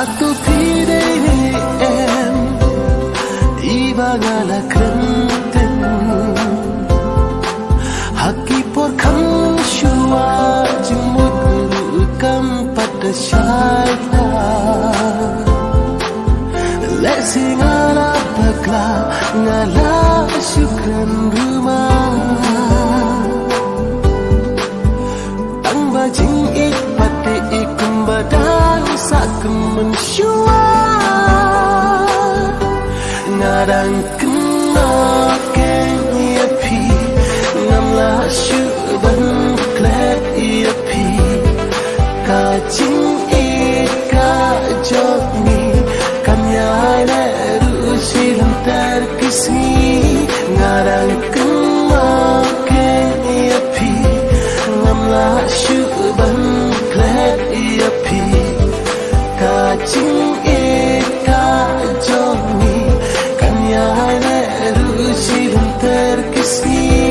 Satu pide em ibagala krenten haki por kam shua jimut kam pada shaita lesi ngala pakla ngala syukran rumah ang bajing ikpate ikumbadang sakum mensyua ngarang kena kenya pi ngamla syuban klet ia pi kajing ika jogni kamyai leru silam terkisni ngarang kena kenya pi ngamla syuban klet ia pi kajing ika jogni kamyai leru silam terkisni